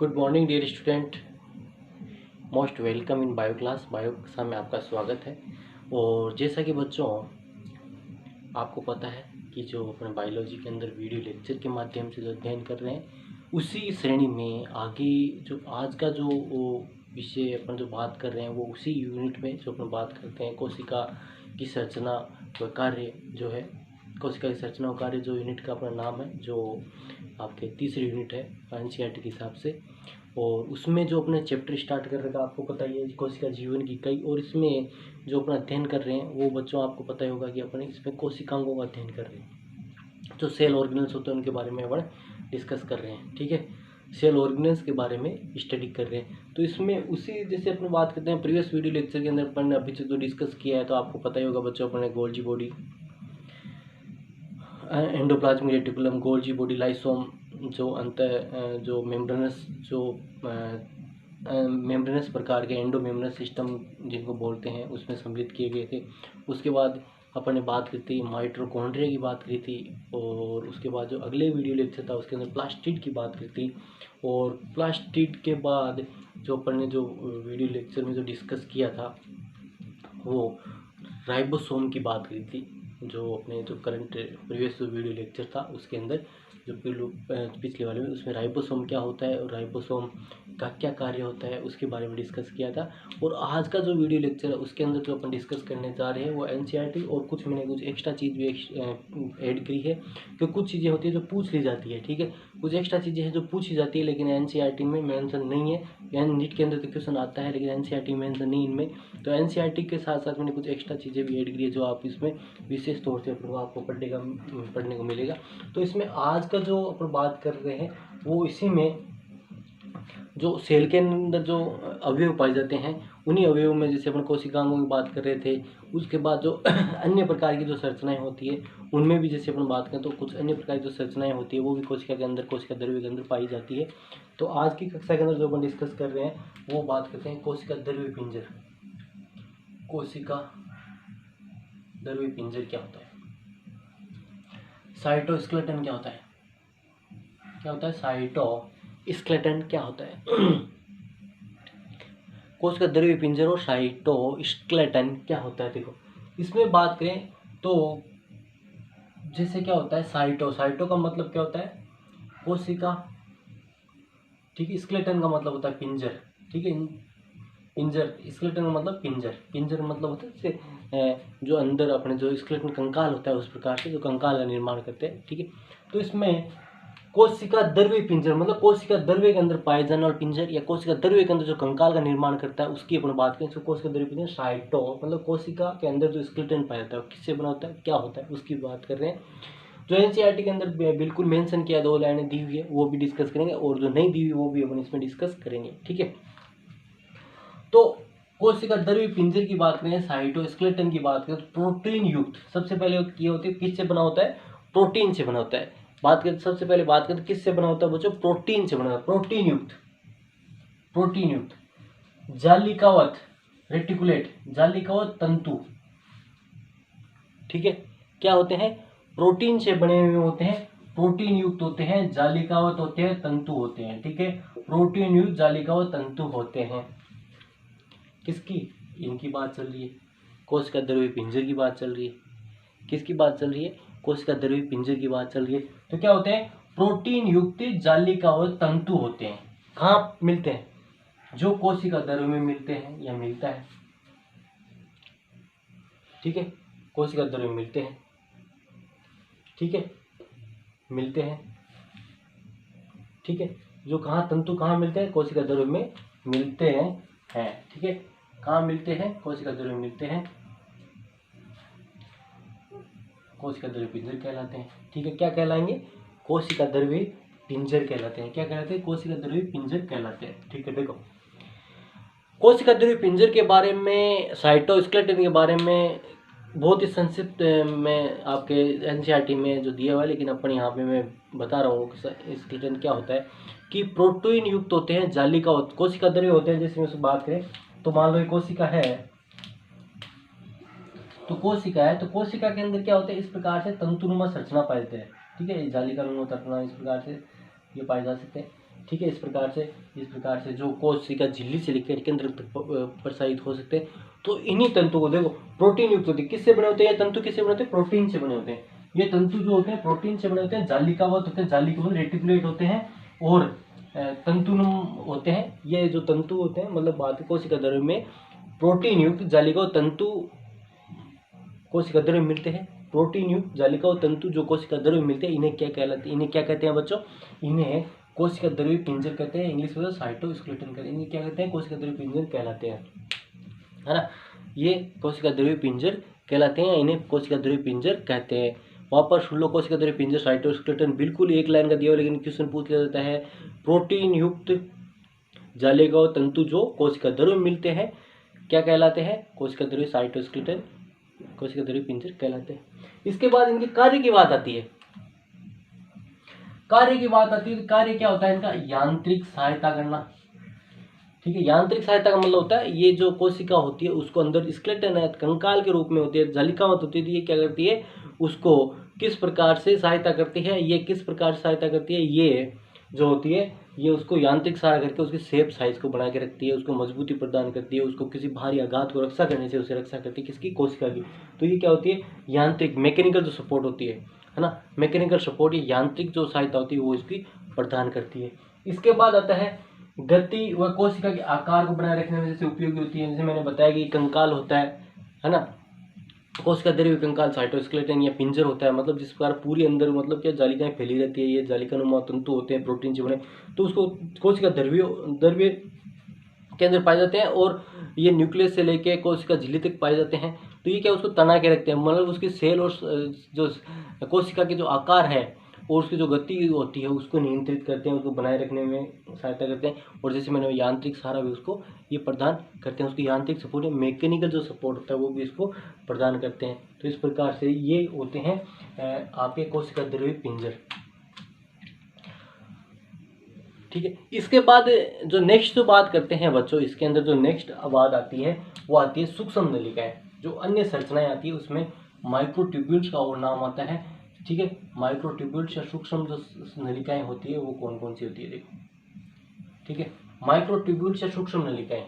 Good morning dear student, most welcome in bio class. Bio class में आपका स्वागत है। और जैसा कि बच्चों आपको पता है कि जो अपने बायोलॉजी के अंदर वीडियो लेक्चर के माध्यम से जो अध्ययन कर रहे हैं, उसी श्रेणी में आगे जो आज का जो विषय अपन जो बात कर रहे हैं वो उसी यूनिट में जो अपन बात करते हैं कोशिका की संरचना व कार्य जो है, कोशिका की संरचना व कार्य जो यूनिट का अपना नाम है, जो आपके तीसरी यूनिट है एनसीईआरटी के हिसाब से। और उसमें जो अपने चैप्टर स्टार्ट कर रखा आपको पता ही है कोशिका जीवन की कई, और इसमें जो अपना अध्ययन कर रहे हैं वो बच्चों आपको पता ही होगा कि अपने इसमें कोशिकांगों का अध्ययन कर रहे हैं। जो सेल ऑर्गेनल्स होते हैं उनके बारे में अपन डिस्कस कर रहे हैं, ठीक है। सेल ऑर्गेनल्स के बारे में स्टडी कर रहे हैं। तो इसमें उसी जैसे अपने बात करते हैं प्रीवियस वीडियो लेक्चर के अंदर अपन ने अभी तक जो डिस्कस किया है, तो आपको पता ही होगा बच्चों अपने Golgi body, endoplasmic reticulum, Golgi body, लाइसोम, जो जो मेम्ब्रेनस प्रकार के एंडोमेम्ब्रेनस सिस्टम जिनको बोलते हैं उसमें सम्मिलित किए गए थे। उसके बाद अपन ने बात की थी माइटोकॉन्ड्रिया की बात की थी, और उसके बाद जो अगले वीडियो लेक्चर था उसके अंदर प्लास्टिड की बात की थी। और प्लास्टिड के बाद जो अपन ने जो वीडियो लेक्चर में जो डिस्कस किया था वो राइबोसोम की बात की थी। जो अपने जो करंट प्रीवियस वीडियो लेक्चर था उसके अंदर जो पिछले वाले में उसमें राइबोसोम क्या होता है और राइबोसोम का क्या कार्य होता है उसके बारे में डिस्कस किया था। और आज का जो वीडियो लेक्चर है उसके अंदर जो अपन डिस्कस करने जा रहे हैं वो एनसीईआरटी, और कुछ मैंने कुछ एक्स्ट्रा चीज़ भी ऐड करी है, क्योंकि कुछ चीज़ें होती है जो पूछ ली जाती है, ठीक है। कुछ एक्स्ट्रा चीज़ें हैं जो पूछी जाती है लेकिन एनसीईआरटी में मेंशन नहीं है, यानी नीट के अंदर तो क्वेश्चन आता है लेकिन एनसीईआरटी में मेंशन नहीं इनमें। तो एनसीईआरटी के साथ साथ मैंने कुछ एक्स्ट्रा चीज़ें भी ऐड करी है जो आप इसमें विशेष तौर से आपको पढ़ने को मिलेगा। तो इसमें आज का जो अपन बात कर रहे हैं वो इसी में जो सेल के अंदर जो अवयव पाए जाते हैं उन्हीं अवयवों में, जैसे अपन कोशिकाओं की बात कर रहे थे, उसके बाद जो अन्य प्रकार की जो संरचनाएं होती है उनमें भी जैसे अपन बात करें तो कुछ अन्य प्रकार की जो संरचनाएं होती है वो भी कोशिका के अंदर, कोशिका द्रव्य के अंदर पाई जाती है। तो आज की कक्षा के अंदर जो अपन डिस्कस कर रहे हैं वो बात करते हैं कोशिका द्रव्य पिंजर। कोशिका द्रव्य पिंजर क्या होता है, साइटोस्केलेटन क्या होता है, साइटोस्केलेटन क्या होता है कोशिका द्रव्य पिंजर और साइटोस्केलेटन क्या होता है। देखो इसमें बात करें तो जैसे क्या होता है साइटो का मतलब क्या होता है कोशिका, ठीक है। स्केलेटन का मतलब होता है पिंजर, ठीक है। पिंजर, स्केलेटन का मतलब पिंजर मतलब होता है जैसे जो अंदर अपने जो स्केलेटन कंकाल होता है उस प्रकार से जो कंकाल का निर्माण करते हैं, ठीक है। तो इसमें कोशिका द्रव्य पिंजर मतलब कोशिका द्रव्य के अंदर पाए जाने वाला पिंजर, या कोशिका द्रव्य के अंदर जो कंकाल का निर्माण करता है उसकी अपन बात करें तो कोशिका द्रव्य पिंजर। साइटो मतलब कोशिका के अंदर जो स्केलेटन पाया जाता है किससे बना होता है, क्या होता है, उसकी बात कर रहे हैं। जो एनसीईआरटी के अंदर बिल्कुल मेंशन किया 2 लाइनें दी हुई है वो भी डिस्कस करेंगे, और जो नहीं दी हुई वो भी अपन इसमें डिस्कस करेंगे, ठीक है। तो कोशिका द्रव्य पिंजर की बात करें, साइटोस्केलेटन की बात करें तो प्रोटीन युक्त, सबसे पहले ये होती है किससे बना होता है, प्रोटीन से बना होता है। बात करें सबसे पहले बात करें किससे बना होता है बच्चों, प्रोटीन से बना होता है। प्रोटीन युक्त जालिकावत रेटिकुलेट, जालिकावत तंतु, ठीक है। क्या होते हैं, प्रोटीन से बने हुए होते हैं, प्रोटीन युक्त होते हैं, जालिकावत होते हैं, तंतु होते हैं, ठीक है। प्रोटीन युक्त जालिकावत तंतु होते हैं। किसकी, इनकी बात चल रही है, कोशिका द्रव्य पिंजर की बात चल रही है। किसकी बात चल रही है, कोशिका द्रव्य पिंजर की बात चल रही है। तो क्या होते हैं, प्रोटीन युक्त जालिकावत तंतु होते हैं। कहाँ मिलते हैं, जो कोशिका द्रव्य में मिलते हैं या मिलता है, ठीक है। कोशिका द्रव्य में मिलते हैं, ठीक है, मिलते हैं, ठीक है। जो कहाँ तंतु कहाँ मिलते हैं, कोशिका द्रव्य में मिलते हैं, ठीक है। कहाँ मिलते हैं, कोशिका द्रव्य में मिलते हैं, कोशिका द्रव्य पिंजर कहलाते हैं, ठीक है। क्या कहलाएंगे, कोशिका द्रव्य पिंजर कहलाते हैं। क्या कहलाते हैं, कोशिका द्रव्य पिंजर कहलाते हैं, ठीक है। देखो कोशिका द्रव्य पिंजर के बारे में, साइटोस्केलेटन के बारे में बहुत ही संक्षिप्त में आपके एनसीईआरटी में जो दिया हुआ है, लेकिन अपन यहाँ पे मैं बता रहा हूँ स्केलेटन क्या होता है कि प्रोटीन युक्त होते हैं, जालिका कोशिका द्रव्य होते हैं। जैसे मैं बात करें तो मान लो कोशिका है, तो कोशिका के अंदर क्या होता है, इस प्रकार से तंतुनुमा संरचना पाए जाते हैं, ठीक है। जालिका नुमा संरचना इस प्रकार से ये पाए जा सकते हैं। ठीक है। इस प्रकार से जो कोशिका झिल्ली से लेकर केंद्र तक प्रसारित हो सकते हैं। तो इन्हीं तंतु को देखो प्रोटीन युक्त होते हैं। किससे बने होते हैं ये तंतु? किससे बने होते हैं? प्रोटीन से बने होते हैं। ये तंतु जो होते हैं प्रोटीन से बने होते हैं, जालिकावत होते हैं, जालिकावत रेटिकुलेट होते हैं और तंतुनम होते हैं। ये जो तंतु होते हैं मतलब बात कोशिका द्रव्य में प्रोटीन युक्त जालिकावत तंतु कोशिका द्रव्य मिलते हैं। प्रोटीन युक्त जालिकावत तंतु जो कोशिका द्रव्य मिलते हैं इन्हें क्या कहलाते हैं? इन्हें क्या कहते हैं बच्चों? इन्हें कोशिका द्रव्य पिंजर कहते हैं। इंग्लिश में साइटोस्केलेटन कहते हैं। इन्हें क्या कहते हैं? कोशिका द्रव्य पिंजर कहलाते हैं, है ना। ये कोशिका द्रव्य पिंजर कहलाते हैं, इन्हें कोशिका द्रव्य पिंजर कहते हैं। वापस सुन लो, कोशिका द्रव्य पिंजर साइटोस्केलेटन बिल्कुल एक लाइन का दिया हुआ, लेकिन क्वेश्चन पूछ लिया जाता है प्रोटीन युक्त जालिकावत तंतु जो कोशिका द्रव्य मिलते हैं क्या कहलाते हैं? कोशिका द्रव्य साइटोस्केलेटन, कोशिका द्रव्य पिंजर कहलाते हैं। इसके बाद इनके कार्य की बात आती है। कार्य क्या होता है इनका? यांत्रिक सहायता करना, ठीक है। यांत्रिक सहायता का मतलब होता है ये जो कोशिका होती है उसको अंदर स्केलेटन है, कंकाल के रूप में होती है, जालिकावत होती है। ये क्या करती है? उसको किस प्रकार से सहायता करती है? ये किस प्रकार से सहायता करती है? ये जो होती है ये उसको यांत्रिक सहायता करके उसकी शेप साइज को बना के रखती है, उसको मजबूती प्रदान करती है, उसको किसी भारी आघात को रक्षा करने से उसे रक्षा करती है। किसकी? कोशिका की। तो ये क्या होती है? यांत्रिक, मैकेनिकल जो सपोर्ट होती है ना, मैकेनिकल सपोर्ट, ये यांत्रिक जो सहायता होती है वो इसकी प्रदान करती है। इसके बाद आता है गति व कोशिका के आकार को बनाए रखने में जैसे उपयोगी होती है। जैसे मैंने बताया कि कंकाल होता है ना, कोशिका द्रव्य कंकाल साइटोस्केलेटन या पिंजर होता है, मतलब जिस प्रकार पूरी अंदर मतलब क्या जालिकाएं फैली रहती है, ये जालिकानुमा तंतु होते हैं प्रोटीन से बने, तो उसको कोशिका द्रव्य के अंदर पाए जाते हैं और ये न्यूक्लियस से लेके कोशिका झिल्ली तक पाए जाते हैं। तो ये क्या उसको तना के रखते हैं, मतलब उसकी सेल और जो कोशिका के जो आकार है और उसकी जो गति होती है उसको नियंत्रित करते हैं, उसको बनाए रखने में सहायता करते हैं। और जैसे मैंने यांत्रिक सहारा भी उसको ये प्रदान करते हैं, उसकी यांत्रिक सपोर्ट, मैकेनिकल जो सपोर्ट होता है वो भी इसको प्रदान करते हैं। तो इस प्रकार से ये होते हैं आपके कोशिका द्रव्य पिंजर, ठीक है। इसके बाद जो नेक्स्ट जो बात करते हैं बच्चों, इसके अंदर जो नेक्स्ट बात आती है वो आती है सूक्ष्म नलिकाएं। जो अन्य संरचनाएं आती है उसमें माइक्रोट्यूब्यूल्स का और नाम आता है, ठीक है। माइक्रोट्यूब्यूल्स या सूक्ष्म जो नलिकाएं होती है वो कौन कौन सी होती है देखो, ठीक है। माइक्रोट्यूब्यूल्स या सूक्ष्म नलिकाएं,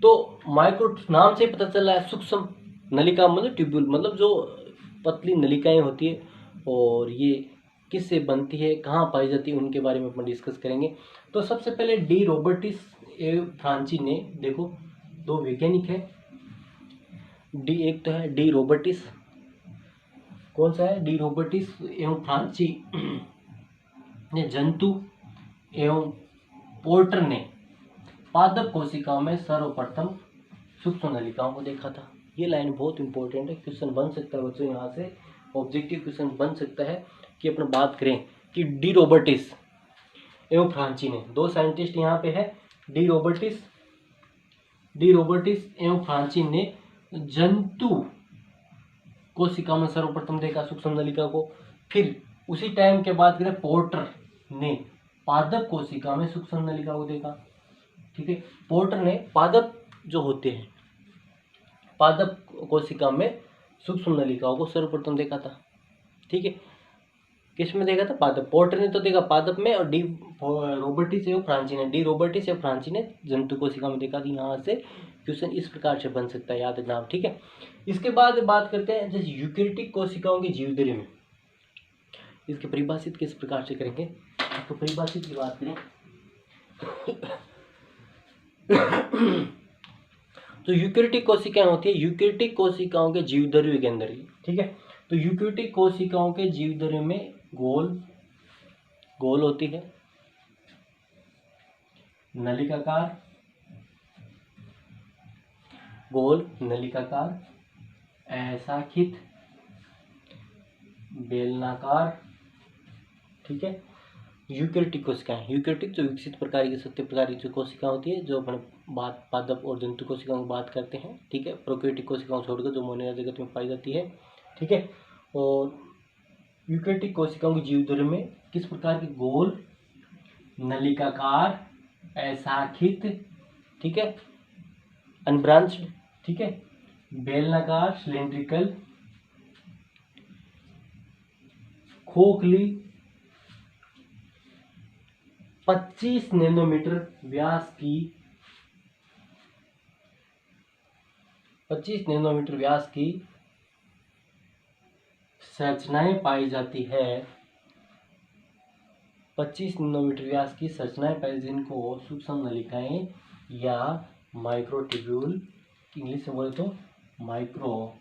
तो माइक्रो नाम से पता चल रहा है सूक्ष्म नलिका मतलब ट्यूब्यूल, मतलब जो पतली नलिकाएं होती है और ये किससे बनती है, कहाँ पाई जाती है, उनके बारे में अपन डिस्कस करेंगे। तो सबसे पहले डी रॉबर्टिस एवं फ्रांची ने, देखो दो वैज्ञानिक है, एक तो है डी रॉबर्टिस, कौन सा है? डी रॉबर्टिस एवं फ्रांची ने जंतु एवं पोर्टर ने पादप कोशिकाओं में सर्वप्रथम सूक्ष्म नलिकाओं को देखा था। ये लाइन बहुत इंपॉर्टेंट है, क्वेश्चन बन सकता है बच्चों, यहाँ से ऑब्जेक्टिव क्वेश्चन बन सकता है कि अपन बात करें कि डी रॉबर्टिस एवं फ्रांची ने, दो साइंटिस्ट यहाँ पे है, डी रॉबर्टिस एवं फ्रांची ने जंतु कोशिका में सर्वप्रथम देखा सूक्ष्म नलिका को। फिर उसी टाइम के बाद करें पोर्टर ने पादप कोशिका में सूक्ष्म नलिका को देखा, ठीक है। पोर्टर ने पादप जो होते हैं पादप कोशिका में सूक्ष्म नलिकाओं को सर्वप्रथम देखा था, ठीक है। किस में देखा था? पादप। पोर्टर ने तो देखा पादप में और डी रॉबर्टिस एवं फ्रांची ने जंतु कोशिका में देखा। थी यहाँ से क्वेश्चन इस प्रकार से बन सकता है, याद रखना, ठीक है। इसके बाद बात करते हैं जैसे यूकेरियोटिक कोशिकाओं की जीवधर्मी में, इसके परिभाषित किस प्रकार से करेंगे, तो परिभाषित की बात करें तो यूकेरियोटिक कोशिकाएं होती है यूकेरियोटिक कोशिकाओं के जीवधर्मी के अंदर ही, ठीक है। तो यूकेरियोटिक कोशिकाओं के जीवधर्मी में गोल होती है, नलिकाकार, गोल नलिकाकार, अशाखित, बेलनाकार, ठीक है। यूकेरियोटिक कोशिकाएं, यूकेरियोटिक जो विकसित प्रकार की सत्य प्रकार की जो कोशिका होती है, जो अपन बात पादप और जंतु कोशिकाओं की बात करते हैं, ठीक है। प्रोकैरियोटिक कोशिकाओं छोड़कर जो मोनिया जगत में पाई जाती है, ठीक है। और यूकेरियोटिक कोशिकाओं की जीवधर्मी में किस प्रकार की? गोल, नलिकाकार, अशाखित, ठीक है, अनब्रांच्ड, ठीक है, बेलनाकार, सिलेंड्रिकल, खोखली, 25 नैनोमीटर व्यास की 25 नैनोमीटर व्यास की संरचनाएं पाई जाती है। 25 नैनोमीटर व्यास की संरचनाएं पाई जिनको सूक्ष्म नलिकाएं या माइक्रोट्यूब्यूल, इंग्लिश में बोले तो माइक्रोट्यूब्यूल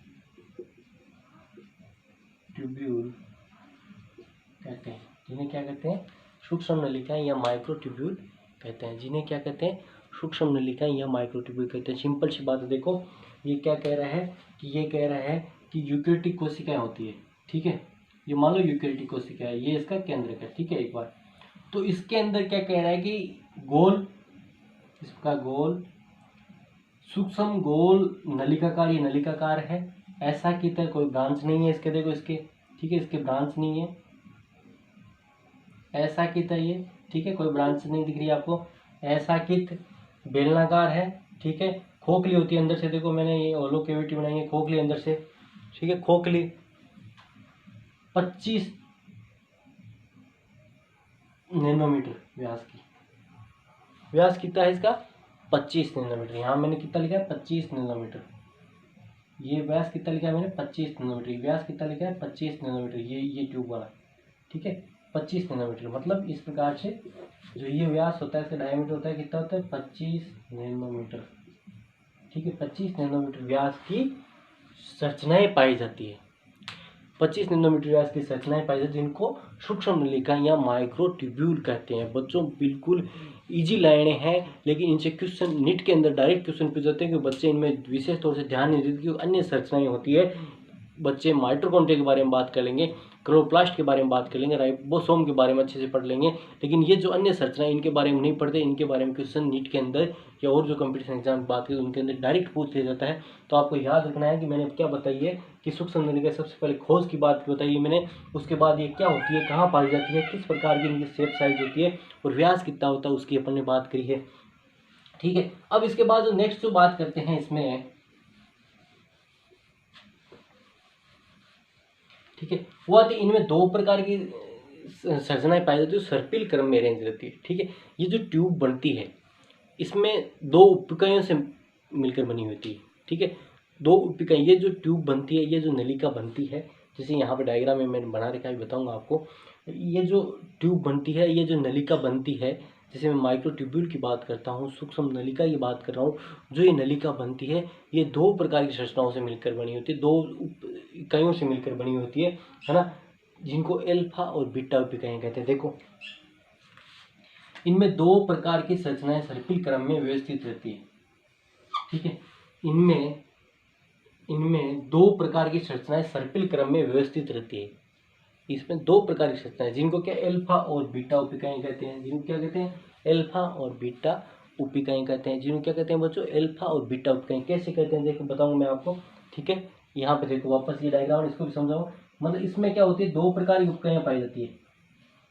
कहते हैं। जिन्हें क्या कहते हैं? सूक्ष्म नलिकाएं या माइक्रोट्यूब्यूल कहते हैं। जिन्हें क्या कहते हैं? सूक्ष्म नलिकाएं या माइक्रोट्यूब्यूल कहते हैं। सिंपल सी बात है, देखो ये क्या कह रहा है कि ये कह रहा है कि यूकेरियोटिक कोशिकाएं होती है, ठीक है। ये मान लो यूकेरियोटिक कोशिका है, ये इसका केंद्रक है, ठीक है। एक बार तो इसके अंदर क्या कह रहा है कि गोल, इसका गोल सूक्ष्म गोल नलिकाकार, ये नलिकाकार है। ऐसा की तरह कोई ब्रांच नहीं है इसके, देखो इसके, ठीक है, इसके ब्रांच नहीं है। ऐसा की तरह ये, ठीक है, कोई ब्रांच नहीं दिख रही है आपको। ऐसा कित बेलनाकार है, ठीक है। खोखली होती है अंदर से, देखो मैंने ये होलो कैविटी बनाई है, खोखली अंदर से, ठीक है। खोखली 25 नैनोमीटर व्यास की, व्यास कितना है इसका? 25 नैनोमीटर। यहाँ मैंने कितना लिखा है? 25 नैनोमीटर। ये व्यास कितना लिखा है मैंने? 25 नैनोमीटर। व्यास कितना लिखा है? 25 नैनोमीटर। ये ट्यूब वाला, ठीक है, 25 नैनोमीटर। मतलब इस प्रकार से जो ये व्यास होता है, इसका डायमीटर होता है, कितना होता है? 25 नैनोमीटर, ठीक है। 25 नैनोमीटर व्यास की संरचनाएं पाई जाती है। 25 नैनोमीटर व्यास की संरचनाएं पाई जाती है जिनको सूक्ष्म नलिका या माइक्रोट्यूब्यूल कहते हैं। बच्चों बिल्कुल इजी लाइनें हैं, लेकिन इनसे क्वेश्चन नीट के अंदर डायरेक्ट क्वेश्चन पूछ जाते हैं कि बच्चे इनमें विशेष तौर से ध्यान नहीं देते कि अन्य संरचनाएं होती है। बच्चे माइटोकॉन्ड्रिया के बारे में बात कर लेंगे, क्लोरोप्लास्ट के बारे में बात कर लेंगे, राइबोसोम के बारे में अच्छे से पढ़ लेंगे, लेकिन ये जो अन्य संरचनाएं इनके बारे में नहीं पढ़ते। इनके बारे में क्वेश्चन नीट के अंदर या और जो कंपटीशन एग्जाम की बात करें उनके अंदर डायरेक्ट पूछ लिया जाता है। तो आपको याद रखना है कि मैंने क्या बताई है कि सूक्ष्म नलिका सबसे पहले खोज की बात बताई है मैंने, उसके बाद ये क्या होती है, कहाँ पाई जाती है, किस प्रकार की इनकी शेप साइज होती है और व्यास कितना होता है, उसकी अपन ने बात करी है, ठीक है। अब इसके बाद जो नेक्स्ट जो बात करते हैं इसमें, ठीक है, वो आती है इनमें दो प्रकार की संरचनाएं पाई जाती है, सर्पिल क्रम में अरेंज रहती है, ठीक है। ये जो ट्यूब बनती है इसमें दो उपिकाओं से मिलकर बनी होती है, ठीक है। दो उपिकाएं, ये जो ट्यूब बनती है, ये जो नलिका बनती है, जैसे यहाँ पे डायग्राम में मैंने बना रखा है, बताऊंगा आपको। ये जो ट्यूब बनती है, ये जो नलिका बनती है, जैसे मैं माइक्रोट्यूब्यूल की बात करता हूँ, सूक्ष्म नलिका की बात कर रहा हूँ, जो ये नलिका बनती है ये दो प्रकार की संरचनाओं से मिलकर बनी होती है, दो इकाइयों से मिलकर बनी होती है ना, जिनको एल्फा और बीटा उपिकाएं कहते हैं। देखो इनमें दो प्रकार की संरचनाएं सर्पिल क्रम में व्यवस्थित रहती है, ठीक है। इनमें दो प्रकार की संरचनाएं सर्पिल क्रम में व्यवस्थित रहती है। इसमें दो प्रकार की संरचनाएं जिनको क्या एल्फा और बीटा उपिकाएं कहते हैं। जिनको क्या कहते हैं? एल्फा और बीटा उपिकाएं कहते हैं। जिनको क्या कहते हैं बच्चों? एल्फा और बीटा उपिकाएं। कैसे कहते हैं देखो बताऊंगा मैं आपको, ठीक है। यहाँ पे देखो वापस ये डायग्राम, इसको भी समझाओ। मतलब इसमें क्या होती है, दो प्रकार की उपिकाएं पाई जाती है,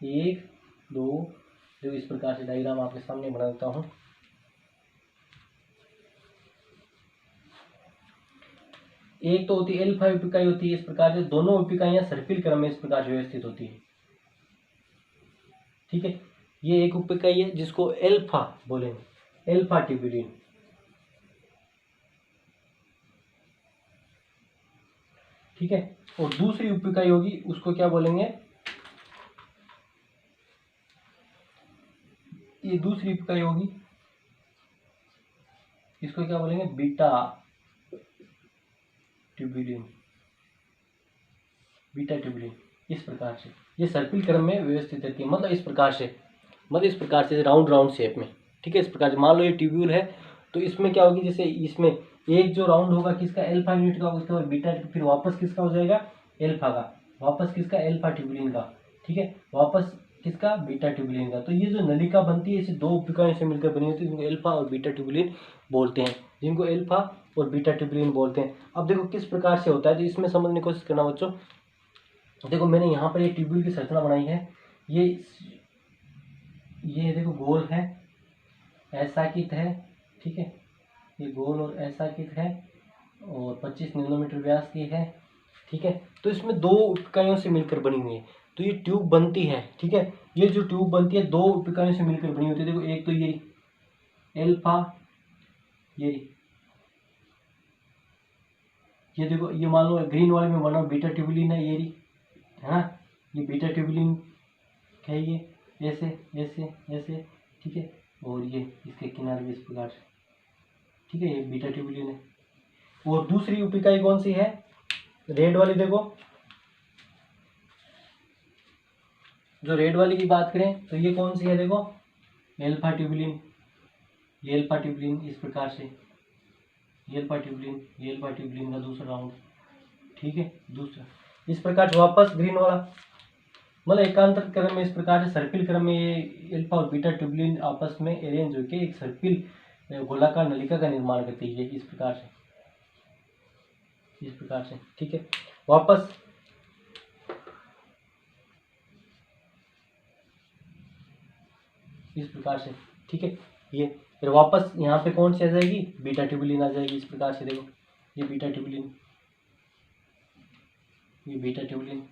एक दो, जो इस प्रकार से डायग्राम आपके सामने बना देता हूँ। एक तो होती है एल्फा उपिकाई, होती है इस प्रकार से, दोनों उपिकाइयां सर्पिल क्रम में इस प्रकार से व्यवस्थित होती है, ठीक है। ये एक उपिकाई है जिसको एल्फा बोलेंगे, एल्फा ट्यूबुलिन, ठीक है। और दूसरी उपिकाई होगी उसको क्या बोलेंगे, ये दूसरी उपिकाई होगी, इसको क्या बोलेंगे? Beta tubulin, beta tubulin. इस प्रकार से ये सर्पिल क्रम में व्यवस्थित रहती है, मतलब इस प्रकार से, मतलब इस प्रकार से राउंड राउंड शेप में, ठीक है। इस प्रकार से मान लो ये ट्यूब्यूल है, तो इसमें क्या होगी, जैसे इसमें एक जो राउंड होगा किसका? एल्फा यूनिट का, उसके बाद बीटा, फिर वापस किसका हो जाएगा? एल्फा का, वापस किसका? एल्फा ट्यूबुलिन का, ठीक है, वापस किसका? बीटा ट्यूबुलिन का। तो ये जो नलिका बनती है इसे दो उपिकाओं से मिलकर बनी होती है, जिनको एल्फा और बीटा ट्यूबुलिन बोलते हैं, जिनको एल्फा और बीटा ट्यूबुलिन बोलते हैं। अब देखो किस प्रकार से होता है, तो इसमें समझने की कोशिश करना बच्चों। देखो मैंने यहाँ पर ये ट्यूब्यूल की संरचना बनाई है, ये देखो गोल है, ऐसाकित है, ठीक है, ये गोल और ऐसाकित है और 25 नैनोमीटर व्यास की है, ठीक है। तो इसमें दो इकाइयों से मिलकर बनी हुई है। तो ये ट्यूब बनती है, ठीक है। ये जो ट्यूब बनती है 2 उपिकाओं से मिलकर बनी होती है। देखो एक तो ये एल्फा, ये देखो, ये मान लो ग्रीन वाले में बना बीटा ट्यूबुलिन है, ये रही, है ना, ये बीटा ट्यूबुलिन है, ये ऐसे ऐसे ऐसे, ठीक है। और ये इसके किनारे भी इस प्रकार से, ठीक है, ये बीटा ट्यूबुलिन है। और दूसरी उपिकाई कौन सी है, रेड वाली, देखो जो रेड वाली की बात करें तो ये कौन सी है, देखो एल्फा ट्यूबुलिन, ये एल्फा ट्यूबुलिन इस प्रकार से, ये एल्फा ट्यूबुलिन का दूसरा राउंड, ठीक है, दूसरा इस प्रकार से वापस ग्रीन वाला, मतलब एकांतर क्रम में इस प्रकार से सर्पिल क्रम में ये एल्फा और बीटा ट्यूबुलिन आपस में अरेंज होकर एक सर्पिल गोलाकार नलिका का निर्माण करती है इस प्रकार से, इस प्रकार से, ठीक है। वापस इस प्रकार से, ठीक है। ये फिर वापस यहाँ पे कौन सी आ जाएगी, बीटा ट्यूबुलिन आ जाएगी इस प्रकार से। देखो ये बीटा ट्यूबुलिन, ये बीटा ट्यूबुलिन,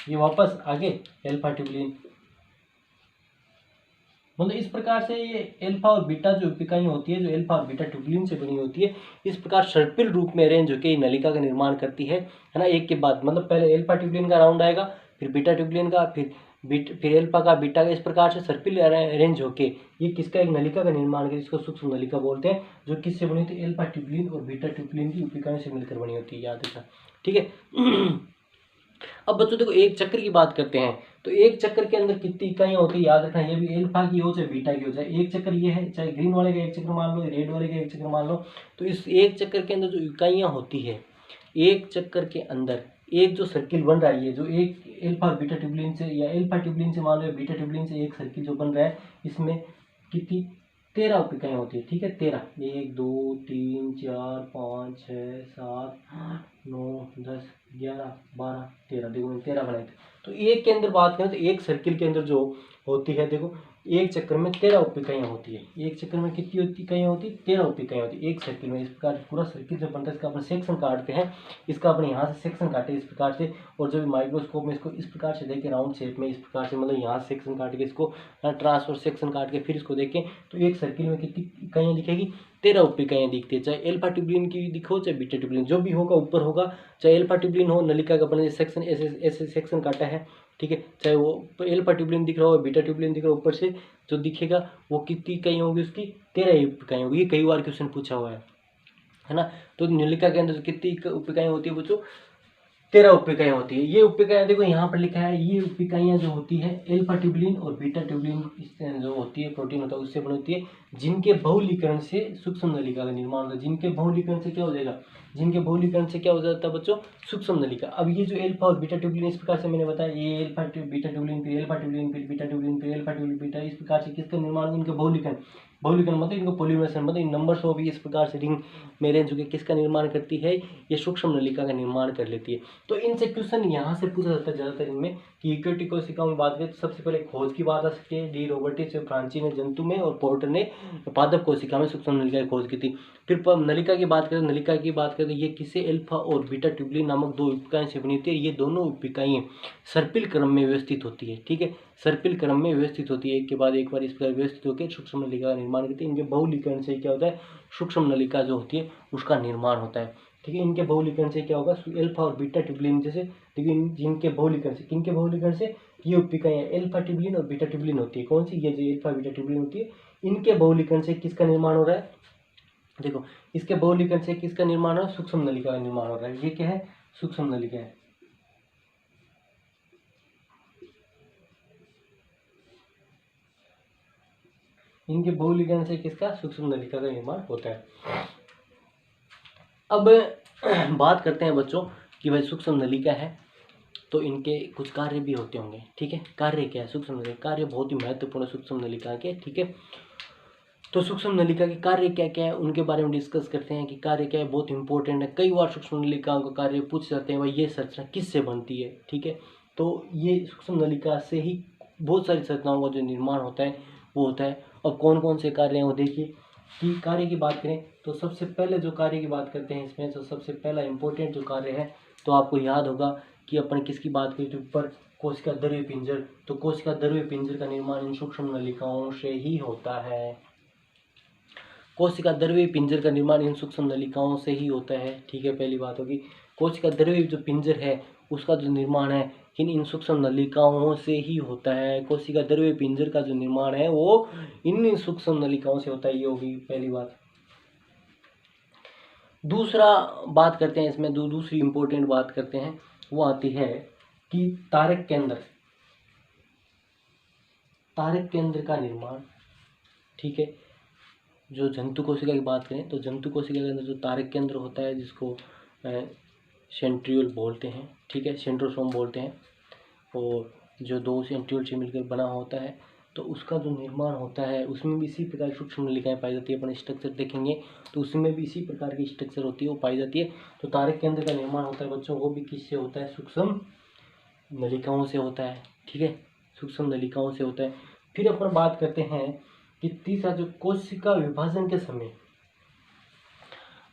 ये वापस आगे एल्फा ट्यूबुलिन, मतलब इस प्रकार से ये एल्फा और बीटा जो उपिकाएं होती है, जो एल्फा और बीटा ट्यूबुलिन से बनी होती है, इस प्रकार सर्पिल रूप में अरेंज होकर नलिका का निर्माण करती है ना, एक के बाद, मतलब पहले एल्फा ट्यूबुलिन का राउंड आएगा, फिर बीटा ट्यूबुलिन का, फिर एल्फा का, बीटा का, इस प्रकार से सर्पिल अरेंज होके ये किसका, एक नलिका का निर्माण करती है, जिसको सूक्ष्म नलिका बोलते हैं, जो किससे बनी होती है, एल्फा ट्यूबुलिन और बीटा ट्यूबुलिन की उपिकाएं से मिलकर बनी होती है, याद रखना, ठीक है। अब बच्चों देखो एक चक्र की बात करते हैं, तो एक चक्र के अंदर कितनी इकाइयां होती है, याद रखना, ये भी एल्फा की हो चाहे बीटा की हो, चाहे एक चक्र ये है, चाहे ग्रीन वाले का एक चक्र मान लो, रेड वाले का एक चक्र मान लो, तो इस एक चक्र के अंदर जो इकाइयां होती है, एक चक्कर के अंदर एक जो सर्किल बन रहा है, जो एक एल्फा और बीटा ट्यूबुलिन से, या एल्फा ट्यूबुलिन से मान लो, या बीटा ट्यूबुलिन से एक सर्किल जो बन रहा है, इसमें कितनी 13 उपिकाएं होती है, ठीक है, 13, 1 2 3 4 5 6 7 8 9 10 11 12 13, देखो मैंने 13 बनाए थे। तो एक के अंदर बात करें तो एक सर्किल के अंदर जो होती है, देखो एक चक्कर में 13 उपिकाएं होती है, एक चक्कर में कितनी उपिकाएं होती है, 13 उपिकाएं होती है एक सर्किल में। इस प्रकार पूरा सर्किल जब बनता है, इसका अपने सेक्शन काटते हैं, इसका अपने यहाँ से सेक्शन काटे इस प्रकार से, और जब माइक्रोस्कोप में इसको इस प्रकार से देखें राउंड शेप में, इस प्रकार से, मतलब यहाँ सेक्शन काट के इसको ट्रांसफर सेक्शन काट के फिर इसको देखें, तो एक सर्किल में कितनी इकाइयाँ दिखेगी, 13 उपिकाएं दिखती है। चाहे एल्फा ट्यूबुलिन की दिखो, चाहे बीटा ट्यूबुलिन, जो भी होगा ऊपर होगा, चाहे एल्फा ट्यूबुलिन हो, नलिका का अपने सेक्शन ऐसे ऐसे सेक्शन काटा है, ठीक है, चाहे वो एल्फा ट्यूबुलिन दिख रहा हो, बीटा ट्यूबुलिन दिख रहा हो, ऊपर से जो दिखेगा वो कितनी इकाई होगी, उसकी 13 इकाई होगी। ये कई बार क्वेश्चन पूछा हुआ है ना। तो नलिका के अंदर कितनी उपिकाएं होती है बच्चों, 13 उपिकाएं होती है। ये उपिकाएं देखो यहाँ पर लिखा है, ये उपिकाइयाँ जो होती है एल्फा ट्यूबुलिन और बीटा ट्यूबुलिन जो होती है, प्रोटीन होता है, उससे बनी होती है, जिनके बहुलीकरण से सूक्ष्म नलिका का निर्माण होता है। जिनके बहुलीकरण से क्या हो जाएगा, जिनके बहुलीकरण से क्या हो जाता है बच्चों, सूक्ष्म नलिका। अब ये जो एल्फा और बीटा ट्यूबुलिन इस प्रकार से मैंने बताया, ये एल्फा बीटा ट्यूबुलिन, फिर एल्फा ट्यूबुलिन, फिर बीटा ट्यूबुलिन, फिर एल्फा ट्यूबुलिन बीटा, इस प्रकार से किसका निर्माण होगा, इनके बहुलीकरण, बहुलीकरण मतलब इनको पॉलीमरेशन, मतलब इन नंबर्स को भी इस प्रकार से रिंग में अरेंज होकर किसका निर्माण करती है, ये सूक्ष्म नलिका का निर्माण कर लेती है। तो इनसे क्वेश्चन यहाँ से पूछा जाता है ज़्यादातर इनमें, कि यूकेरियोटिक कोशिकाओं में बात करें तो सबसे पहले खोज की बात आ सकती है, डी रॉबर्टिस और फ्रांची ने जंतु में, और पोर्टर ने पादप कोशिका में सूक्ष्म नलिका की खोज की थी। फिर नलिका की बात करें, नलिका की बात करें तो ये किसे एल्फा और बीटा ट्यूबुलिन नामक 2 उपिकाएं से बनी होती है। ये दोनों उपिकाएं सर्पिल क्रम में व्यवस्थित होती है, ठीक है, सर्पिल क्रम में व्यवस्थित होती है, एक के बाद एक बार इस प्रकार व्यवस्थित होकर सूक्ष्म नलिका का निर्माण करती है। इनके बहुलीकरण से क्या होता है, सूक्ष्म नलिका जो होती है उसका निर्माण होता है, ठीक है। इनके बहुलीकरण से क्या होगा, एल्फा और बीटा ट्यूबुलिन जैसे, देखिए जिनके बहुलीकरण से, किनके बहुलीकरण से, ये उपिकाएं एल्फा ट्यूबुलिन और बीटा ट्यूबुलिन होती है। कौन सी, ये जो एल्फा बीटा ट्यूबुलिन होती है, इनके बहुलीकरण से किसका निर्माण हो रहा है, देखो इसके बहुलीकरण से किसका निर्माण हो रहा है, सूक्ष्म नलिका का निर्माण हो रहा है। ये क्या है, सूक्ष्म नलिका है। इनके बहुलीकरण से किसका, सूक्ष्म नलिका का निर्माण होता है। अब बात करते हैं बच्चों कि भाई सूक्ष्म नलिका है तो इनके कुछ कार्य भी होते होंगे, ठीक है। कार्य क्या है, सूक्ष्म नलिका कार्य बहुत ही महत्वपूर्ण सूक्ष्म नलिका के, ठीक है। तो सूक्ष्म नलिका के कार्य क्या क्या है उनके बारे में डिस्कस करते हैं कि कार्य क्या है, बहुत इंपॉर्टेंट है। कई बार सूक्ष्म नलिकाओं का कार्य पूछ जाते हैं, भाई ये संरचना किससे बनती है, ठीक है। तो ये सूक्ष्म नलिका से ही बहुत सारी संरचनाओं का जो निर्माण होता है वो होता है। और कौन कौन से कार्य हैं वो देखिए, कि कार्य की बात करें तो सबसे पहले जो कार्य की बात करते हैं इसमें, तो सबसे पहला इम्पोर्टेंट जो कार्य है, तो आपको याद होगा कि अपन किसकी बात करी थी ऊपर, कोशिका द्रव्य पिंजर। तो कोशिका द्रव्य पिंजर का निर्माण इन सूक्ष्म नलिकाओं से ही होता है। कोशिका द्रव्य पिंजर का निर्माण इन सूक्ष्म नलिकाओं से ही होता है। ठीक है, पहली बात होगी कोशिका द्रव्य जो पिंजर है उसका जो निर्माण है इन सूक्ष्म नलिकाओं से ही होता है। कोशिका द्रव्य पिंजर का जो निर्माण है वो इन सूक्ष्म नलिकाओं से होता है, ये होगी पहली बात। दूसरा बात करते हैं इसमें, दूसरी इंपॉर्टेंट बात करते हैं, वो आती है कि तारक केंद्र का निर्माण। ठीक है, जो जंतु कोशिका की बात करें तो जंतु कोशिका के अंदर जो तारक केंद्र होता है जिसको सेंट्रियोल बोलते हैं, ठीक है, सेंट्रोसोम बोलते हैं, और जो दो सेंट्रियोल से मिलकर बना होता है, तो उसका जो निर्माण होता है उसमें भी इसी प्रकार सूक्ष्म नलिकाएं पाई जाती है। अपन स्ट्रक्चर देखेंगे तो उसमें भी इसी प्रकार की स्ट्रक्चर होती है, वो पाई जाती है। तो तारक केंद्र का निर्माण होता है बच्चों, वो भी किससे होता है, सूक्ष्म नलिकाओं से होता है। ठीक है, सूक्ष्म नलिकाओं से होता है। फिर अपन बात करते हैं कि तीसरा जो कोशिका विभाजन के समय,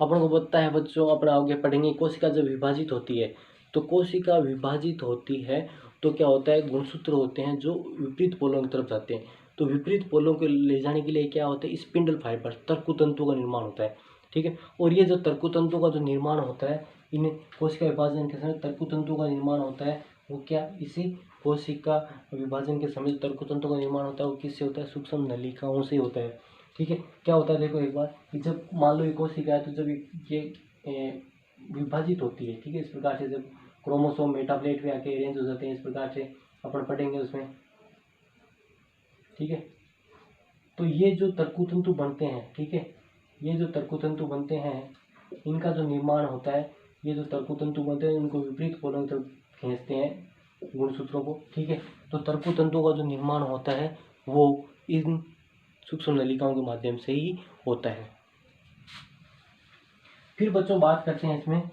अपन को पता है बच्चों, अपन आगे पढ़ेंगे, कोशिका जब विभाजित होती है तो कोशिका विभाजित होती है तो क्या होता है, गुणसूत्र होते हैं जो विपरीत पोलों की तरफ जाते हैं। तो विपरीत पोलों को ले जाने के लिए क्या होता है, स्पिंडल फाइबर तर्कुतंतु का निर्माण होता है। ठीक है, और ये जो तर्कुतंतु का जो निर्माण होता है इन कोशिका विभाजन के समय तर्कुतंतु का निर्माण होता है, वो क्या, इसी कोशिका विभाजन के समय तर्कुतंतु का निर्माण होता है वो किससे होता है, सूक्ष्म नलिकाओं से होता है। ठीक है, क्या होता है देखो एक बार कि जब मान लो ये कोशिका है तो जब ये विभाजित होती है, ठीक है, इस प्रकार से जब क्रोमोसोम मेटाप्लेट में आके अरेंज हो जाते हैं, इस प्रकार से अपन पढ़ेंगे उसमें। ठीक है, तो ये जो तर्कुतंतु बनते हैं, ठीक है, ये जो तर्कुतंतु बनते हैं इनका जो निर्माण होता है, ये जो तर्कुतंतु बनते हैं इनको विपरीत पोलों की तरफ खींचते हैं गुणसूत्रों को। ठीक है, तो तर्कुतंतु का जो निर्माण होता है वो इन सूक्ष्म नलिकाओं के माध्यम से ही होता है। फिर बच्चों बात करते हैं इसमें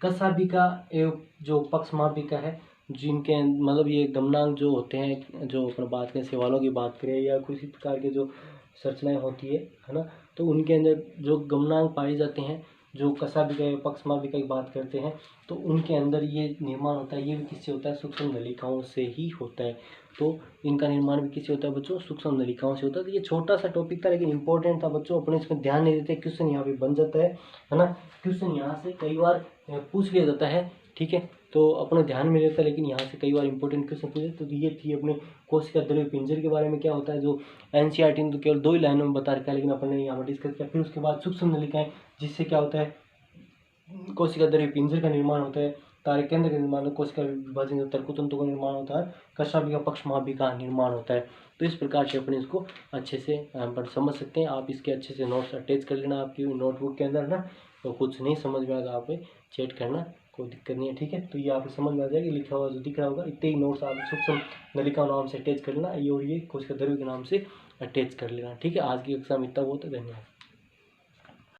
कशाभिका एवं जो पक्षमापिका है, जिनके मतलब ये गमनांक जो होते हैं, जो अपन बात करें सेवालों की बात करें या किसी प्रकार के जो संरचनाएं होती है ना, तो उनके अंदर जो गमनांक पाए जाते हैं, जो कशाभिका या पक्षमापिका की बात करते हैं, तो उनके अंदर ये निर्माण होता है, ये भी किससे होता है, सूक्ष्म नलिकाओं से ही होता है। तो इनका निर्माण भी किससे होता है बच्चों, सूक्ष्म नलिकाओं से होता है। तो ये छोटा सा टॉपिक था लेकिन इंपॉर्टेंट था बच्चों, अपने इसमें ध्यान नहीं देते, क्वेश्चन यहाँ पे बन जाता है ना, क्वेश्चन यहाँ से कई बार पूछ लिया जाता है। ठीक है, तो अपने ध्यान में रहता है लेकिन यहाँ से कई बार इंपॉर्टेंट क्वेश्चन पूछे। तो ये थी अपने कोशिका द्रव्य पिंजर के बारे में, क्या होता है, जो एनसीईआरटी ने तो केवल 2 ही लाइनों में बता रखा है लेकिन अपन ने यहाँ पर डिस्कस किया। फिर उसके बाद सूक्ष्म नलिकाएं, जिससे क्या होता है, कोशिका द्रव्य पिंजर का निर्माण होता है, तारक केंद्र का निर्माण, कोशिका विभाजन तर्कुतंतु का निर्माण होता है, कशाभिका पक्षमापिका का निर्माण होता है। तो इस प्रकार से अपने इसको अच्छे से पर समझ सकते हैं। आप इसके अच्छे से नोट्स अटैच कर लेना आपकी नोटबुक के अंदर ना, तो कुछ नहीं समझ में आएगा आप चेट करना, कोई दिक्कत नहीं है। ठीक है, तो ये आपको समझ में आ जाएगा, लिखा हुआ जो दिख रहा होगा, इतने ही नोट्स आप सूक्ष्म नलिका नाम से अटैच कर लेना, ये और ये कोशिका द्रव्य के नाम से अटैच कर लेना। ठीक है, आज की कक्षा में इतना बहुत है, धन्यवाद।